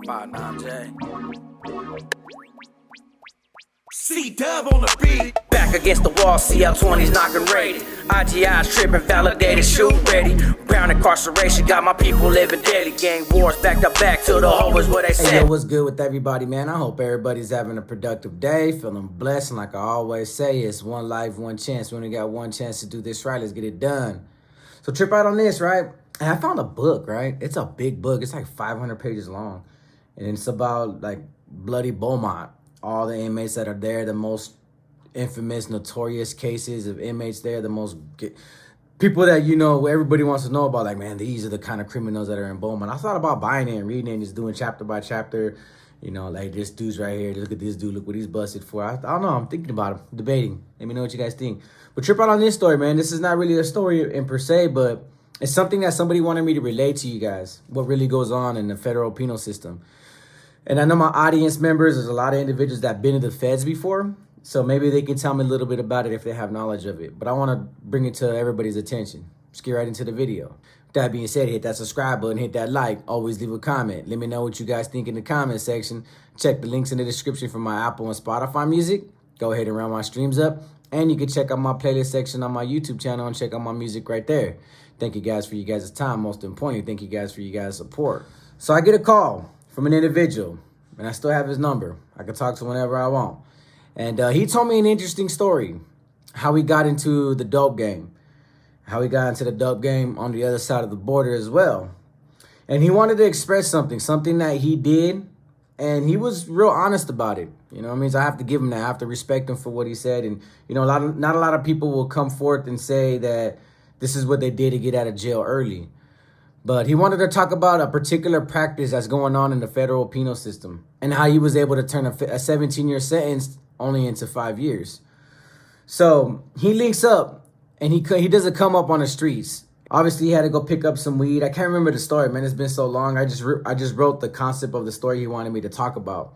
about 9J. C-Dub on the beat. Back against the wall, CL20's knocking rated. IGI's tripping, validated, shoot ready. Brown incarceration, got my people living daily. Gang wars back to back till the hole is what they say. Hey, yo, what's good with everybody, man? I hope everybody's having a productive day, feeling blessed. And like I always say, it's one life, one chance. We only got one chance to do this right. Let's get it done. So trip out on this, right? And I found a book, right? It's a big book. It's like 500 pages long. And it's about like Bloody Beaumont. All the inmates that are there, the most infamous, notorious cases of inmates there, the most people that, you know, everybody wants to know about, like, man, these are the kind of criminals that are in Beaumont. I thought about buying it and reading it and just doing chapter by chapter, you know, like this dude's right here. Look at this dude. Look what he's busted for. I don't know. I'm thinking about it, debating. Let me know what you guys think. But trip out on this story, man. This is not really a story in per se, but it's something that somebody wanted me to relate to you guys, what really goes on in the federal penal system. And I know my audience members, there's a lot of individuals that have been in the feds before, so maybe they can tell me a little bit about it if they have knowledge of it. But I want to bring it to everybody's attention. Let's get right into the video. With that being said, hit that subscribe button, hit that like, always leave a comment. Let me know what you guys think in the comment section. Check the links in the description for my Apple and Spotify music. Go ahead and round my streams up. And you can check out my playlist section on my YouTube channel and check out my music right there. Thank you guys for you guys' time. Most importantly, thank you guys for you guys' support. So I get a call from an individual, and I still have his number. I can talk to him whenever I want. And he told me an interesting story, how he got into the dope game, how he got into the dope game on the other side of the border as well. And he wanted to express something that he did, and he was real honest about it. You know what I mean? So I have to give him that. I have to respect him for what he said. And, you know, not a lot of people will come forth and say that this is what they did to get out of jail early. But he wanted to talk about a particular practice that's going on in the federal penal system and how he was able to turn a 17-year sentence only into 5 years. So he links up and he doesn't come up on the streets. Obviously, he had to go pick up some weed. I can't remember the story, man. It's been so long. I just wrote the concept of the story he wanted me to talk about.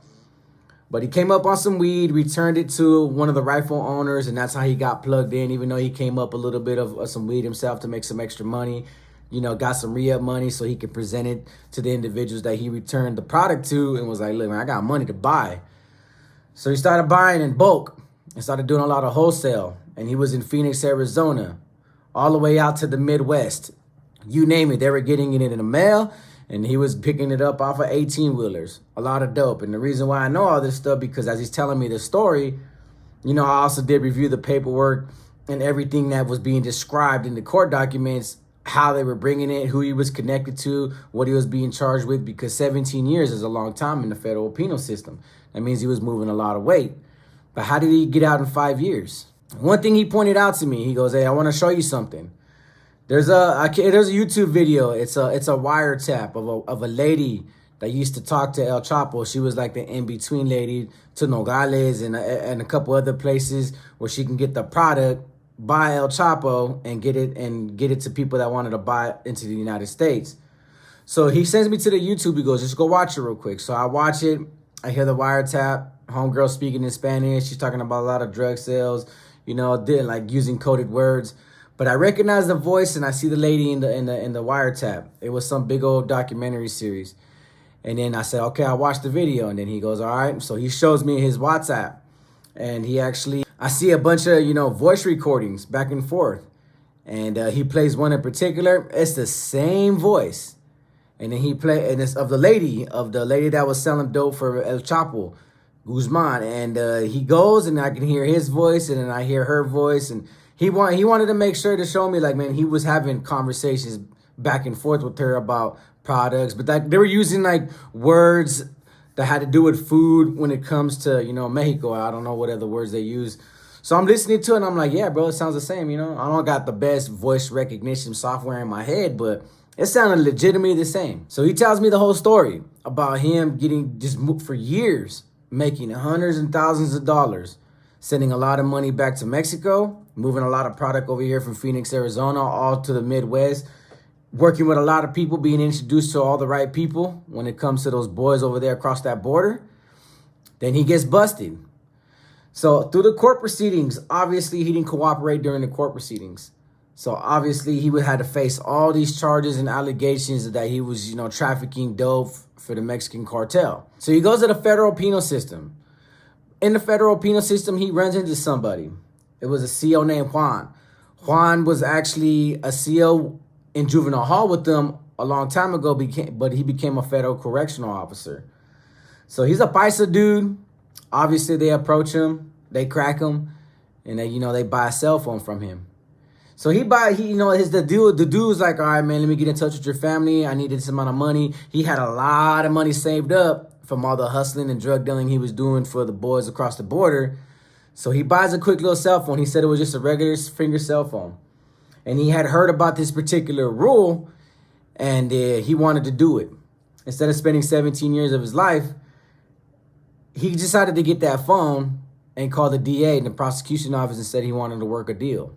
But he came up on some weed, returned it to one of the rifle owners, and that's how he got plugged in, even though he came up a little bit of some weed himself to make some extra money. You know, got some re-up money so he could present it to the individuals that he returned the product to and was like, look, man, I got money to buy. So he started buying in bulk and started doing a lot of wholesale. And he was in Phoenix, Arizona, all the way out to the Midwest. You name it, they were getting it in the mail, and he was picking it up off of 18-wheelers. A lot of dope. And the reason why I know all this stuff, because as he's telling me the story, you know, I also did review the paperwork and everything that was being described in the court documents, how they were bringing it, who he was connected to, what he was being charged with, because 17 years is a long time in the federal penal system. That means he was moving a lot of weight. But how did he get out in 5 years? One thing he pointed out to me, he goes, hey, I want to show you something. There's a YouTube video. It's a wiretap of a lady that used to talk to El Chapo. She was like the in-between lady to Nogales and a couple other places where she can get the product, buy El Chapo, and get it to people that wanted to buy it into the United States. So he sends me to the YouTube. He goes, just go watch it real quick. So I watch it. I hear the wiretap. Homegirl speaking in Spanish. She's talking about a lot of drug sales, you know, like using coded words. But I recognize the voice and I see the lady in the wiretap. It was some big old documentary series. And then I said, okay, I'll watch the video. And then he goes, all right. So he shows me his WhatsApp. And I see a bunch of, you know, voice recordings back and forth. And he plays one in particular. It's the same voice. And then and it's of the lady that was selling dope for El Chapo, Guzman. And he goes and I can hear his voice and then I hear her voice. And he wanted to make sure to show me, like, man, he was having conversations back and forth with her about products. But they were using like words that had to do with food when it comes to, you know, Mexico. I don't know what other words they use. So I'm listening to it and I'm like, yeah, bro, it sounds the same, you know. I don't got the best voice recognition software in my head, but it sounded legitimately the same. So he tells me the whole story about him getting just for years, making hundreds and thousands of dollars, sending a lot of money back to Mexico, moving a lot of product over here from Phoenix, Arizona, all to the Midwest, working with a lot of people, being introduced to all the right people when it comes to those boys over there across that border. Then he gets busted. So through the court proceedings, obviously he didn't cooperate during the court proceedings. So obviously he would have to face all these charges and allegations that he was, trafficking dope for the Mexican cartel. So he goes to the federal penal system. In the federal penal system, he runs into somebody. It was a CO named Juan. Juan was actually a CO in juvenile hall with them a long time ago, but he became a federal correctional officer. So he's a PAISA dude. Obviously, they approach him, they crack him, and they buy a cell phone from him. So the dude's like, all right, man, let me get in touch with your family. I need this amount of money. He had a lot of money saved up from all the hustling and drug dealing he was doing for the boys across the border. So he buys a quick little cell phone. He said it was just a regular finger cell phone. And he had heard about this particular rule, and he wanted to do it. Instead of spending 17 years of his life, he decided to get that phone and call the DA and the prosecution office and said he wanted to work a deal.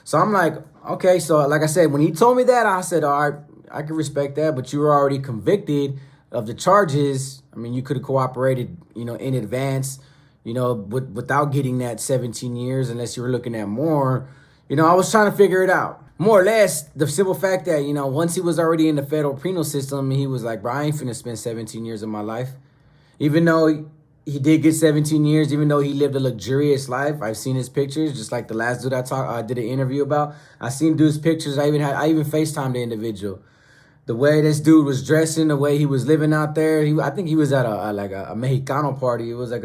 So I'm like, okay. So like I said, when he told me that, I said, all right, I can respect that, but you were already convicted of the charges. I mean, you could have cooperated, in advance, without getting that 17 years, unless you were looking at more. I was trying to figure it out. More or less, the simple fact that, once he was already in the federal penal system, he was like, bro, I ain't finna spend 17 years of my life. Even though he did get 17 years, even though he lived a luxurious life. I've seen his pictures, just like the last dude I did an interview about. I seen dude's pictures. I even FaceTimed the individual. The way this dude was dressing, the way he was living out there. I think he was at a Mexicano party. It was like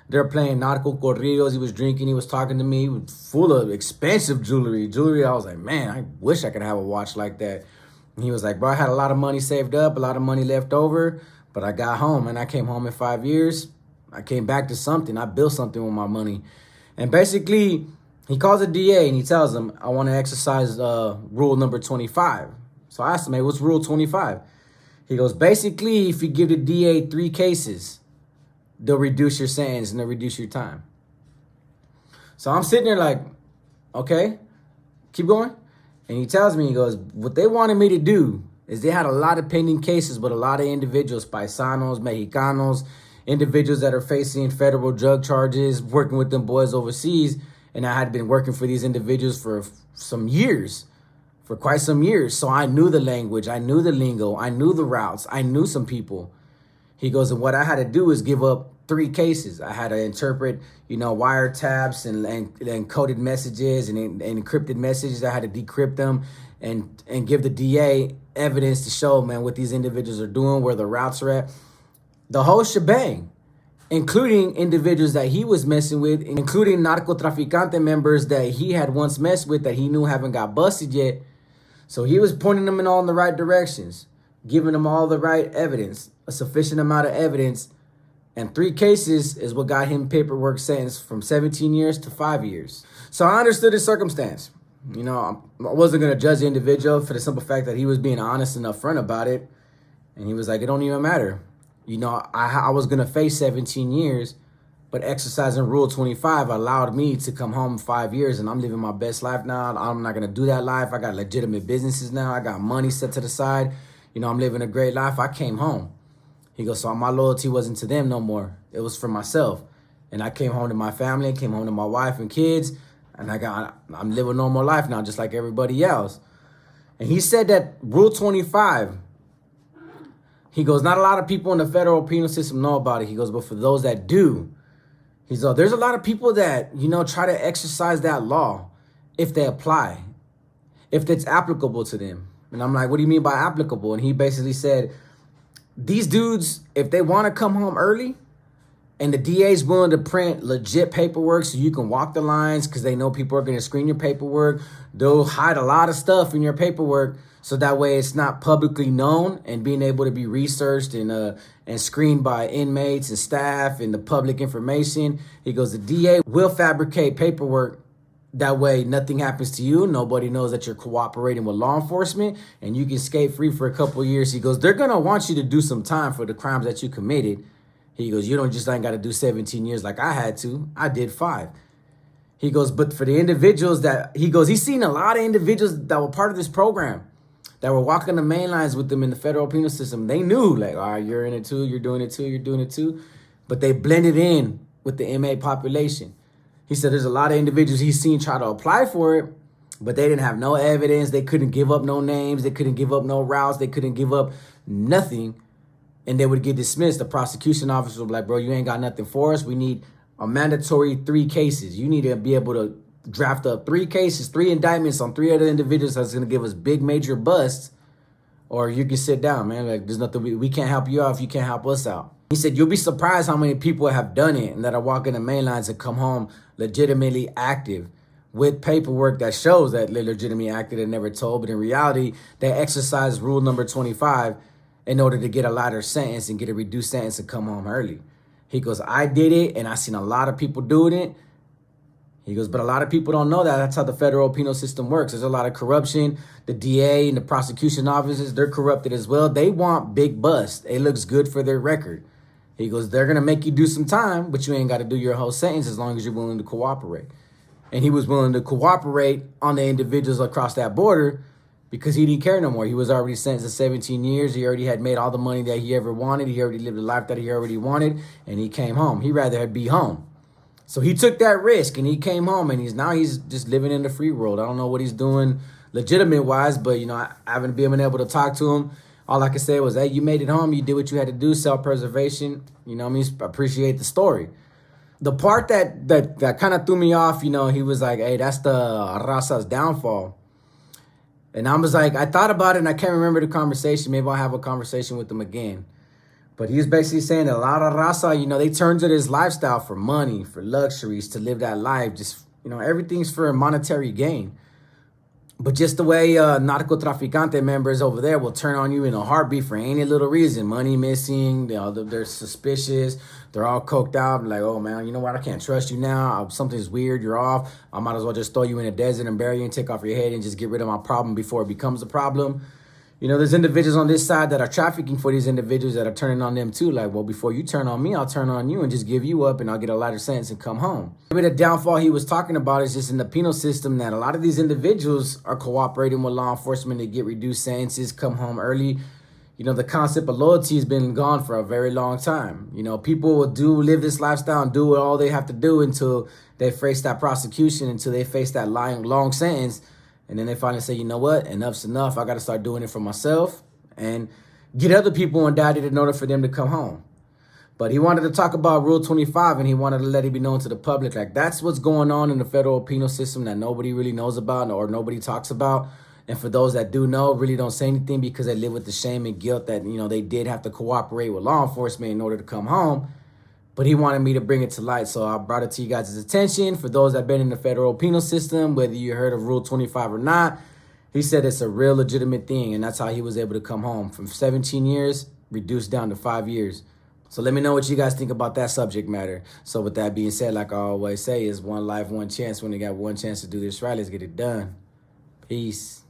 they're playing narco corridos. He was drinking. He was talking to me. He was full of expensive jewelry. I was like, man, I wish I could have a watch like that. And he was like, bro, I had a lot of money saved up, a lot of money left over, but I got home, and I came home in 5 years. I came back to something. I built something with my money. And basically, he calls the DA and he tells him, I want to exercise rule number 25. So I asked him, hey, what's rule 25? He goes, basically, if you give the DA 3 cases, they'll reduce your sentence and they'll reduce your time. So I'm sitting there like, okay, keep going. And he tells me, he goes, what they wanted me to do is they had a lot of pending cases, but a lot of individuals, paisanos, Mexicanos, individuals that are facing federal drug charges, working with them boys overseas. And I had been working for these individuals for quite some years. So I knew the language, I knew the lingo, I knew the routes, I knew some people. He goes, and what I had to do is give up 3 cases. I had to interpret, wiretaps and coded messages and encrypted messages. I had to decrypt them and give the DA evidence to show, man, what these individuals are doing, where the routes are at. The whole shebang, including individuals that he was messing with, including narcotraficante members that he had once messed with that he knew haven't got busted yet. So he was pointing them in all the right directions, giving them all the right evidence, a sufficient amount of evidence. And 3 cases is what got him paperwork sentenced from 17 years to 5 years. So I understood his circumstance. I wasn't going to judge the individual for the simple fact that he was being honest and upfront about it. And he was like, it don't even matter. I was going to face 17 years, but exercising Rule 25 allowed me to come home in 5 years, and I'm living my best life now. I'm not going to do that life. I got legitimate businesses now. I got money set to the side. I'm living a great life. I came home. He goes, so my loyalty wasn't to them no more. It was for myself. And I came home to my family, came home to my wife and kids, and I'm living a normal life now, just like everybody else. And he said that Rule 25, he goes, not a lot of people in the federal penal system know about it. He goes, but for those that do, he's like, there's a lot of people that, try to exercise that law if they apply, if it's applicable to them. And I'm like, what do you mean by applicable? And he basically said, these dudes, if they want to come home early and the DA is willing to print legit paperwork so you can walk the lines because they know people are going to screen your paperwork, they'll hide a lot of stuff in your paperwork so that way it's not publicly known and being able to be researched and screened by inmates and staff and the public information. He goes, the DA will fabricate paperwork. That way nothing happens to you. Nobody knows that you're cooperating with law enforcement and you can skate free for a couple of years. He goes, they're going to want you to do some time for the crimes that you committed. He goes, you ain't got to do 17 years like I had to. I did 5. He goes, but for the individuals he's seen a lot of individuals that were part of this program that were walking the main lines with them in the federal penal system. They knew, like, all right, you're in it too, you're doing it too, you're doing it too. But they blended in with the inmate population. He said there's a lot of individuals he's seen try to apply for it, But they didn't have no evidence. They couldn't give up no names. They couldn't give up no routes. They couldn't give up nothing. And they would get dismissed. The prosecution officer would be like, bro, you ain't got nothing for us. We need a mandatory 3 cases. You need to be able to draft up 3 cases, 3 indictments on 3 other individuals that's going to give us big major busts. Or you can sit down, man. Like, there's nothing, we can't help you out if you can't help us out. He said, you'll be surprised how many people have done it and that are walking the main lines and come home legitimately active with paperwork that shows that they're legitimately active and never told. But in reality, they exercise rule number 25 in order to get a lighter sentence and get a reduced sentence and come home early. He goes, I did it, and I seen a lot of people doing it. He goes, but a lot of people don't know that. That's how the federal penal system works. There's a lot of corruption. The DA and the prosecution officers, they're corrupted as well. They want big busts. It looks good for their record. He goes, they're going to make you do some time, but you ain't got to do your whole sentence as long as you're willing to cooperate. And he was willing to cooperate on the individuals across that border because he didn't care no more. He was already sentenced to 17 years. He already had made all the money that he ever wanted. He already lived the life that he already wanted, and he came home. He'd rather be home. So he took that risk, and he came home, and he's just living in the free world. I don't know what he's doing legitimate-wise, but, you know, I haven't been able to talk to him. All I can say was, hey, you made it home. You did what you had to do, self-preservation. You know what I mean? Appreciate the story. The part that kind of threw me off, you know, he was like, hey, that's the Raza's downfall. And I was like, I thought about it, and I can't remember the conversation. Maybe I'll have a conversation with him again. But he was basically saying that a lot of Raza, you know, they turn to this lifestyle for money, for luxuries, to live that life. Just, you know, everything's for monetary gain. But just the way narcotraficante members over there will turn on you in a heartbeat for any little reason. Money missing, you know, they're suspicious. They're all coked out. Like, oh, man, you know what? I can't trust you now. Something's weird. You're off. I might as well just throw you in a desert and bury you and take off your head and just get rid of my problem before it becomes a problem. You know, there's individuals on this side that are trafficking for these individuals that are turning on them too. Like, well, before you turn on me, I'll turn on you and just give you up and I'll get a lighter sentence and come home. Maybe the downfall he was talking about is just in the penal system that a lot of these individuals are cooperating with law enforcement to get reduced sentences, come home early. You know, the concept of loyalty has been gone for a very long time. You know, people will live this lifestyle and do all they have to do until they face that prosecution, until they face that long sentence. And then they finally say, you know what, enough's enough. I got to start doing it for myself and get other people indicted in order for them to come home. But he wanted to talk about Rule 25, and he wanted to let it be known to the public. Like, that's what's going on in the federal penal system that nobody really knows about or nobody talks about. And for those that do know, really don't say anything because they live with the shame and guilt that, you know, they did have to cooperate with law enforcement in order to come home. But he wanted me to bring it to light, so I brought it to you guys' attention. For those that have been in the federal penal system, whether you heard of Rule 25 or not, he said it's a real legitimate thing, and that's how he was able to come home. From 17 years, reduced down to 5 years. So let me know what you guys think about that subject matter. So with that being said, like I always say, it's one life, one chance. When you got one chance to do this right, let's get it done. Peace.